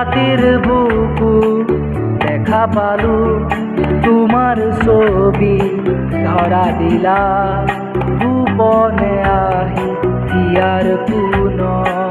ৰাতিৰ বুকু দেখা পালো তোমাৰ ছবি ধৰা দিলা গোপনে আহি ইয়াৰ কোনত